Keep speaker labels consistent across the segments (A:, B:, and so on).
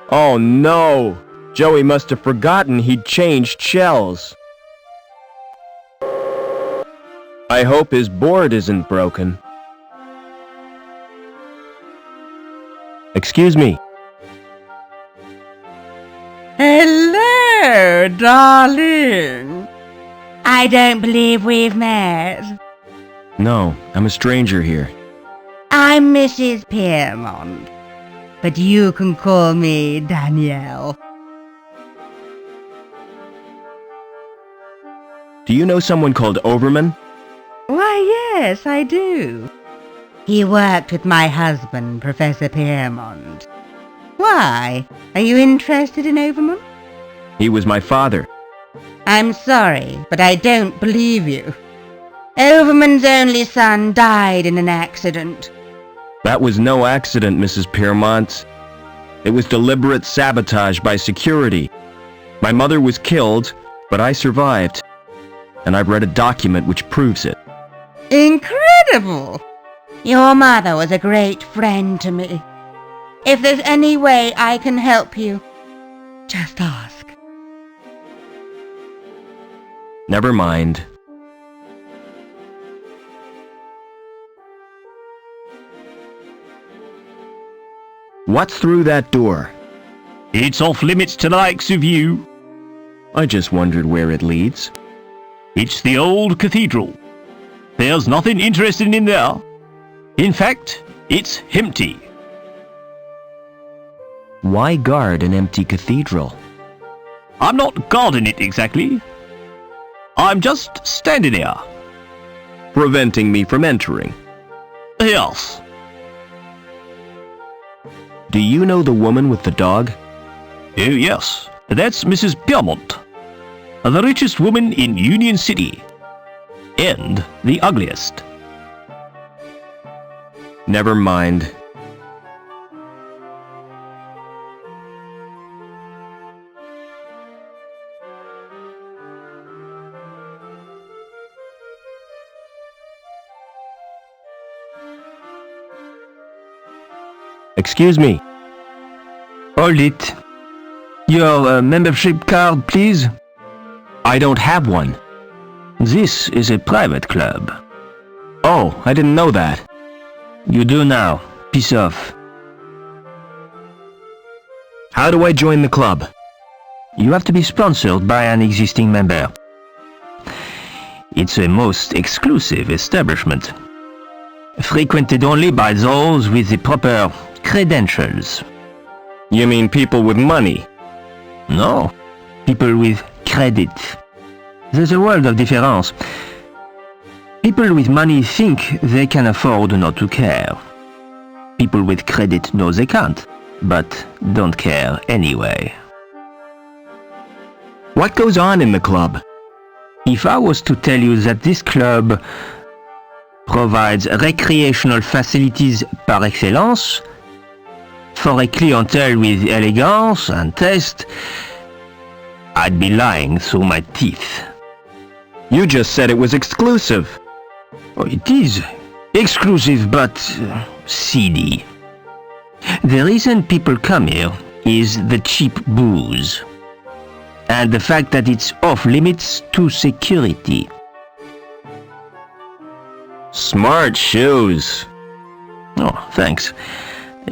A: Oh no! Joey must have forgotten he'd changed shells. I hope his board isn't broken. Excuse me.
B: Hello, darling. I don't believe we've met.
A: No, I'm a stranger here.
B: I'm Mrs. Piermont, but you can call me Danielle.
A: Do you know someone called Overman?
B: Why, yes, I do. He worked with my husband, Professor Piermont. Why? Are you interested in Overman?
A: He was my father.
B: I'm sorry, but I don't believe you. Overman's only son died in an accident.
A: That was no accident, Mrs. Piermont. It was deliberate sabotage by security. My mother was killed, but I survived. And I've read a document which proves it.
B: Incredible! Your mother was a great friend to me. If there's any way I can help you, just ask.
A: Never mind. What's through that door?
C: It's off limits to the likes of you.
A: I just wondered where it leads.
C: It's the old cathedral. There's nothing interesting in there. In fact, it's empty.
A: Why guard an empty cathedral?
C: I'm not guarding it exactly. I'm just standing here.
A: Preventing me from entering.
C: Yes.
A: Do you know the woman with the dog?
C: Oh yes, that's Mrs. Piermont. The richest woman in Union City. And the ugliest.
A: Never mind. Excuse me.
D: Hold it. Your membership card, please.
A: I don't have one.
D: This is a private club.
A: Oh, I didn't know that.
D: You do now. Piss off.
A: How do I join the club?
D: You have to be sponsored by an existing member. It's a most exclusive establishment. Frequented only by those with the proper credentials.
A: You mean people with money?
D: No, people with credit. There's a world of difference. People with money think they can afford not to care. People with credit know they can't, but don't care anyway.
A: What goes on in the club?
D: If I was to tell you that this club provides recreational facilities par excellence for a clientele with elegance and taste, I'd be lying through my teeth.
A: You just said it was exclusive.
D: Oh, it is exclusive, but seedy. The reason people come here is the cheap booze, and the fact that it's off limits to security.
A: Smart shoes.
D: Oh, thanks.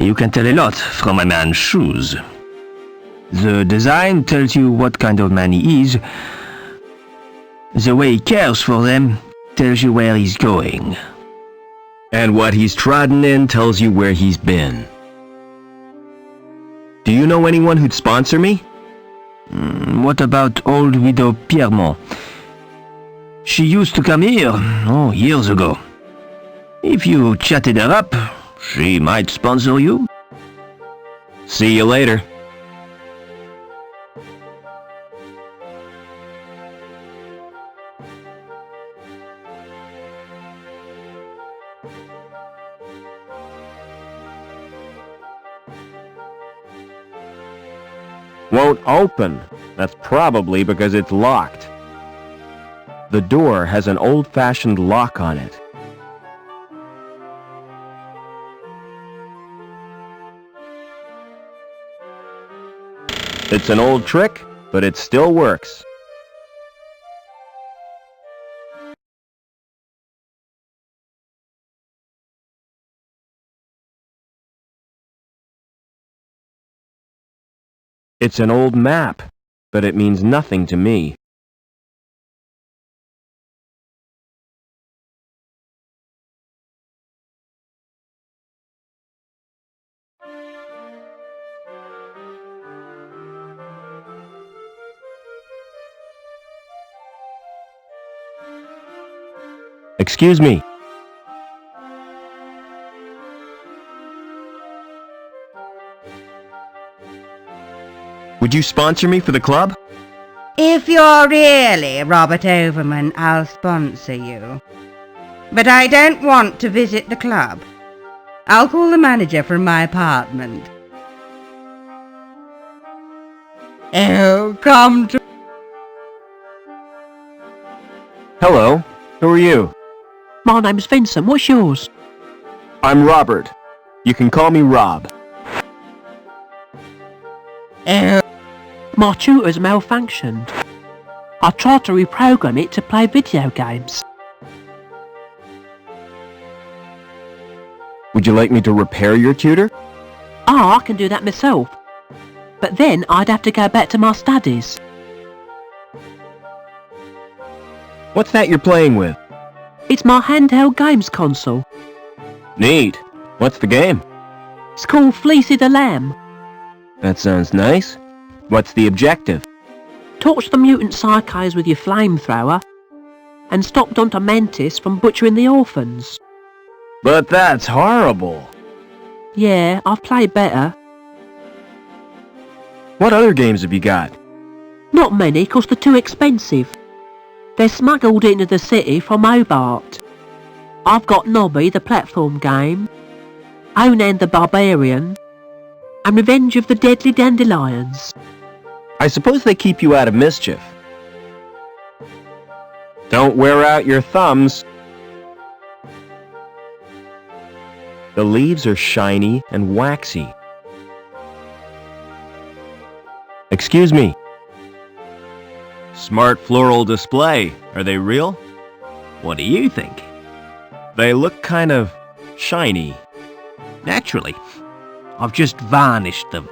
D: You can tell a lot from a man's shoes. The design tells you what kind of man he is. The way he cares for them tells you where he's going.
A: And what he's trodden in tells you where he's been. Do you know anyone who'd sponsor me?
D: What about old widow Piermont? She used to come here, years ago. If you chatted her up, she might sponsor you.
A: See you later. Won't open. That's probably because it's locked. The door has an old-fashioned lock on it. It's an old trick, but it still works. It's an old map, but it means nothing to me. Excuse me. Would you sponsor me for the club?
B: If you're really Robert Overman, I'll sponsor you. But I don't want to visit the club. I'll call the manager from my apartment. Oh, come to...
A: Hello. Who are you?
E: My name's Vincent. What's yours?
A: I'm Robert. You can call me Rob.
B: Oh,
E: My tutor's malfunctioned. I tried to reprogram it to play video games.
A: Would you like me to repair your tutor?
E: I can do that myself. But then I'd have to go back to my studies.
A: What's that you're playing with?
E: It's my handheld games console.
A: Neat. What's the game?
E: It's called Fleecy the Lamb.
A: That sounds nice. What's the objective?
E: Torch the mutant psychos with your flamethrower and stop Dr. Mantis from butchering the orphans.
A: But that's horrible.
E: Yeah, I've played better.
A: What other games have you got?
E: Not many, 'cause they're too expensive. They're smuggled into the city from Hobart. I've got Nobby, the platform game, Onan the Barbarian, and Revenge of the Deadly Dandelions.
A: I suppose they keep you out of mischief. Don't wear out your thumbs. The leaves are shiny and waxy. Excuse me. Smart floral display. Are they real?
C: What do you think?
A: They look kind of shiny.
C: Naturally. I've just varnished them.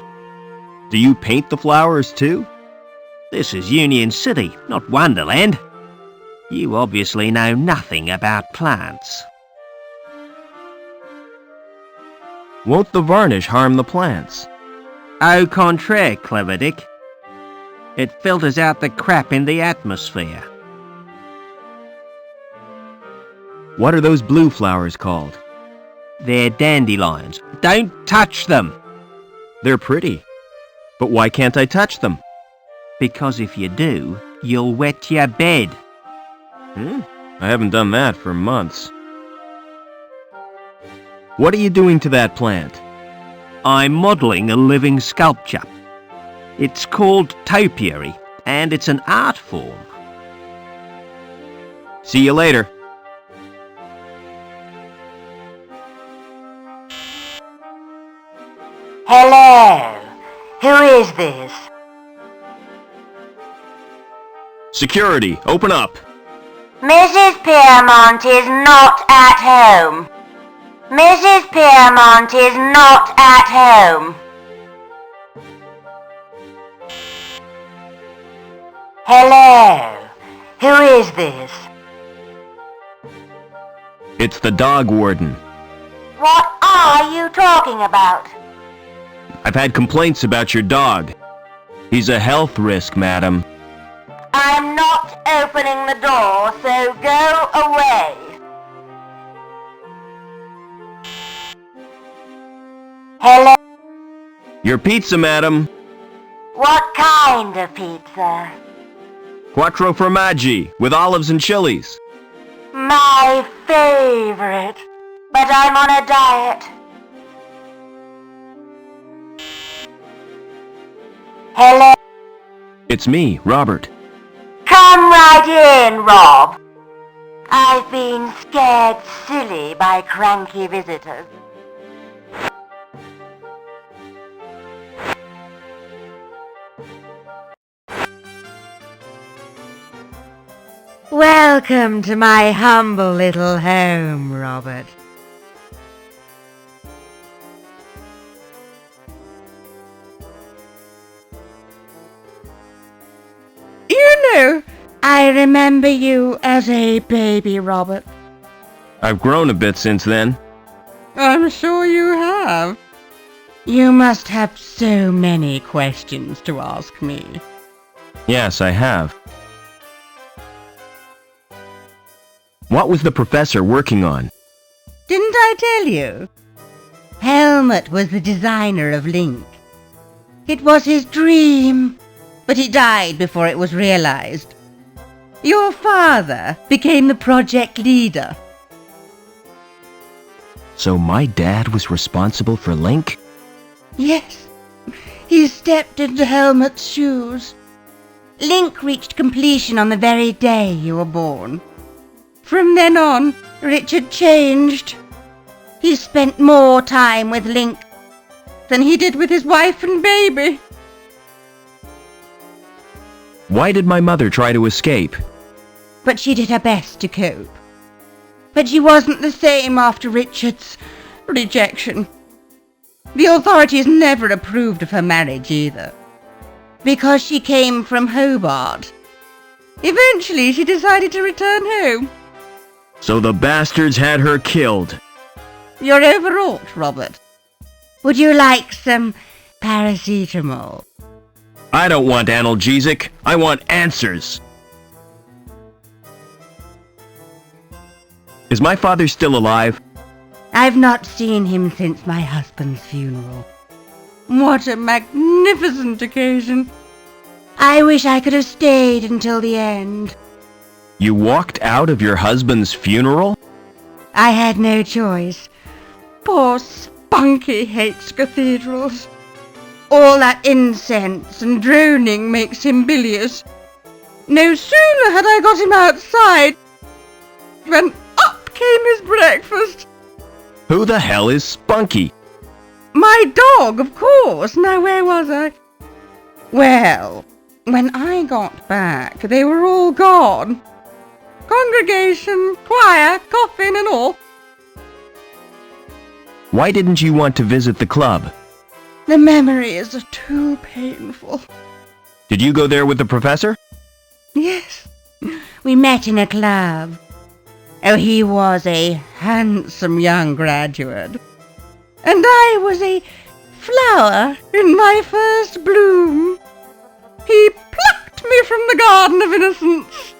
A: Do you paint the flowers too?
C: This is Union City, not Wonderland. You obviously know nothing about plants.
A: Won't the varnish harm the plants?
C: Au contraire, Clever Dick. It filters out the crap in the atmosphere.
A: What are those blue flowers called?
C: They're dandelions. Don't touch them!
A: They're pretty. But why can't I touch them?
C: Because if you do, you'll wet your bed.
A: I haven't done that for months. What are you doing to that plant?
C: I'm modelling a living sculpture. It's called topiary, and it's an art form.
A: See you later.
B: hello. Who is this?
A: Security, open up.
B: Mrs. Piermont is not at home. Mrs. Piermont is not at home. Hello. Who is this?
A: It's the dog warden.
B: What are you talking about?
A: I've had complaints about your dog. He's a health risk, madam.
B: I'm not opening the door, so go away. Hello?
A: Your pizza, madam.
B: What kind of pizza?
A: Quattro formaggi, with olives and chilies.
B: My favorite. But I'm on a diet. Hello?
A: It's me, Robert.
B: Come right in, Rob. I've been scared silly by cranky visitors. Welcome to my humble little home, Robert. You know, I remember you as a baby, Robert.
A: I've grown a bit since then.
B: I'm sure you have. You must have so many questions to ask me.
A: Yes, I have. What was the professor working on?
B: Didn't I tell you? Helmut was the designer of Link. It was his dream, but he died before it was realized. Your father became the project leader.
A: So my dad was responsible for Link?
B: Yes, he stepped into Helmut's shoes. Link reached completion on the very day you were born. From then on, Richard changed. He spent more time with Link than he did with his wife and baby.
A: Why did my mother try to escape?
B: But she did her best to cope. But she wasn't the same after Richard's rejection. The authorities never approved of her marriage either, because she came from Hobart. Eventually, she decided to return home.
A: So the bastards had her killed.
B: You're overwrought, Robert. Would you like some paracetamol?
A: I don't want analgesic. I want answers. Is my father still alive?
B: I've not seen him since my husband's funeral. What a magnificent occasion. I wish I could have stayed until the end.
A: You walked out of your husband's funeral?
B: I had no choice. Poor Spunky hates cathedrals. All that incense and droning makes him bilious. No sooner had I got him outside when up came his breakfast.
A: Who the hell is Spunky?
B: My dog, of course. Now, where was I? Well, when I got back, they were all gone. Congregation, choir, coffin and all.
A: Why didn't you want to visit the club?
B: The memories are too painful.
A: Did you go there with the professor?
B: Yes, we met in a club. Oh, he was a handsome young graduate. And I was a flower in my first bloom. He plucked me from the garden of innocence.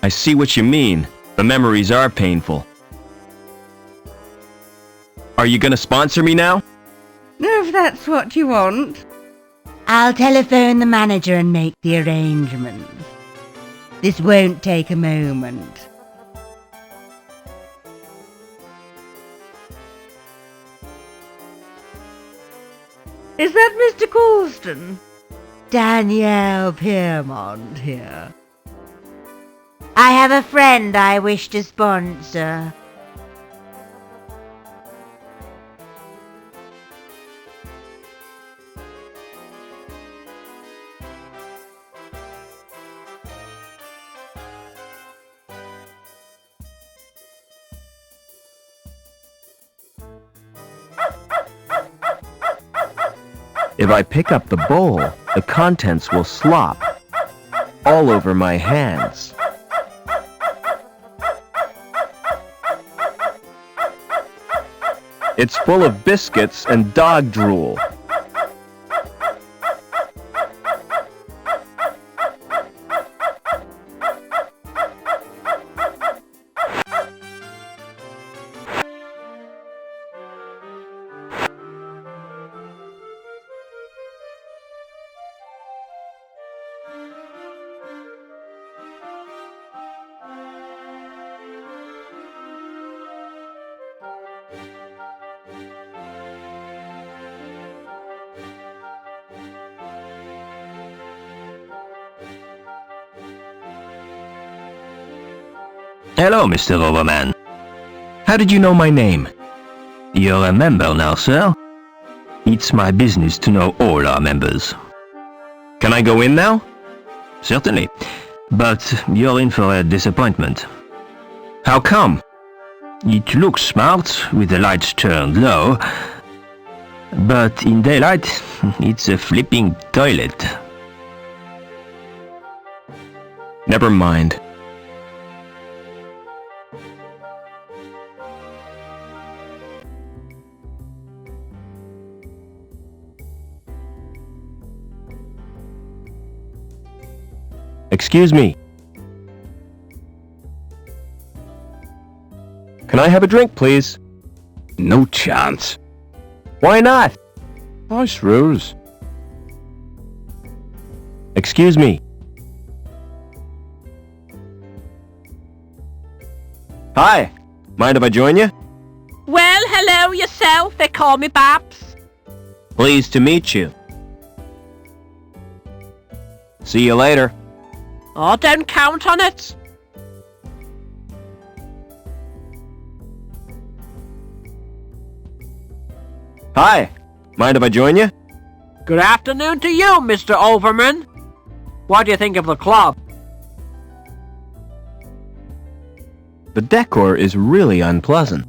A: I see what you mean. The memories are painful. Are you gonna sponsor me now?
B: If that's what you want. I'll telephone the manager and make the arrangements. This won't take a moment. Is that Mr. Coulston? Danielle Piermont here. I have a friend I wish to sponsor.
A: If I pick up the bowl, the contents will slop all over my hands. It's full of biscuits and dog drool.
C: Hello, Mr. Overman.
A: How did you know my name?
C: You're a member now, sir. It's my business to know all our members.
A: Can I go in now?
C: Certainly.
D: but you're in for a disappointment.
A: How come?
D: It looks smart with the lights turned low, but in daylight, it's a flipping toilet.
A: Never mind. Excuse me. Can I have a drink, please?
F: No chance.
A: Why not?
F: House rules.
A: Excuse me. Hi. Mind if I join you?
E: Well, hello yourself. They call me Babs.
A: Pleased to meet you. See you later.
E: Oh, don't count on it.
A: Hi. Mind if I join you?
E: Good afternoon to you, Mr. Overman. What do you think of the club?
A: The decor is really unpleasant.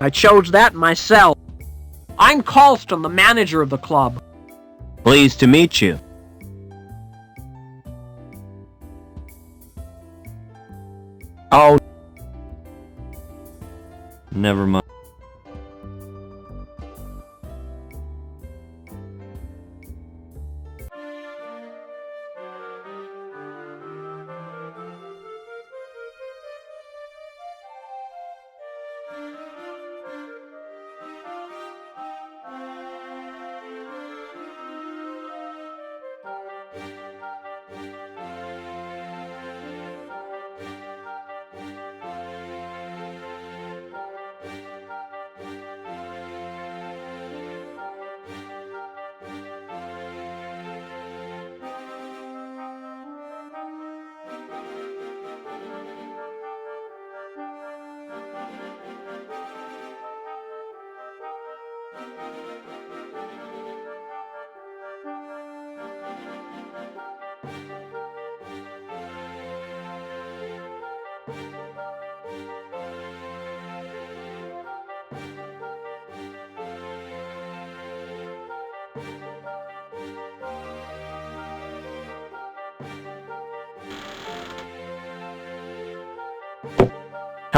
E: I chose that myself. I'm Colston, the manager of the club.
A: Pleased to meet you. Oh. Never mind.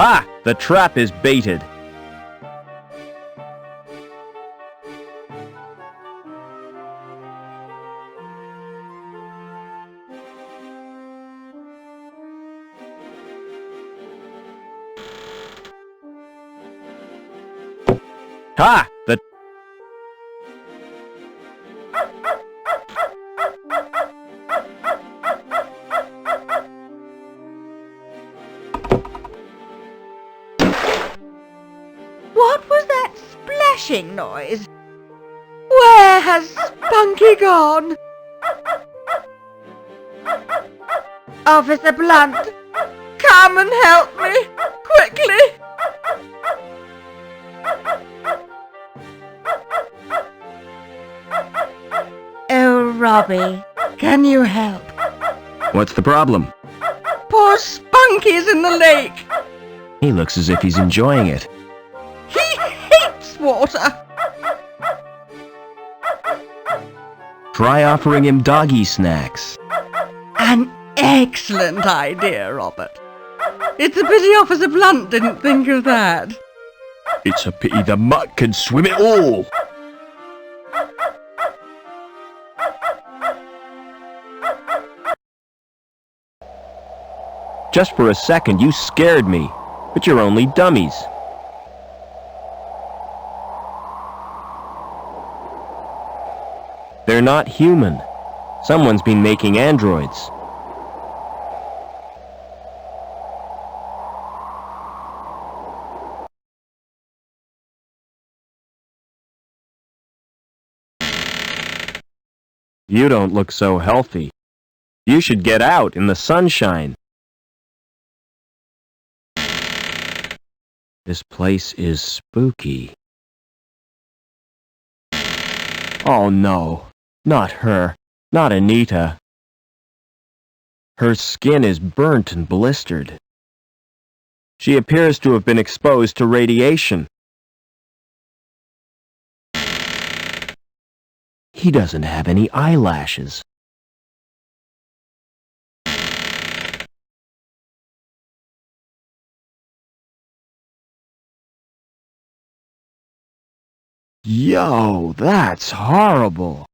A: Ha! The trap is baited. Ha! The
B: What was that splashing noise? Where has Spunky gone? Officer Blunt, come and help me, quickly! Oh, Robbie, can you help?
A: What's the problem?
B: Poor Spunky's in the lake.
A: He looks as if he's enjoying it.
B: He hates water.
A: Try offering him doggy snacks.
B: An excellent idea, Robert. It's a pity Officer Blunt didn't think of that.
C: It's a pity the mutt can swim it all.
A: Just for a second, you scared me. But you're only dummies. They're not human. Someone's been making androids. You don't look so healthy. You should get out in the sunshine. This place is spooky. Oh no, not her, not Anita. Her skin is burnt and blistered. She appears to have been exposed to radiation. He doesn't have any eyelashes. Yo, that's horrible.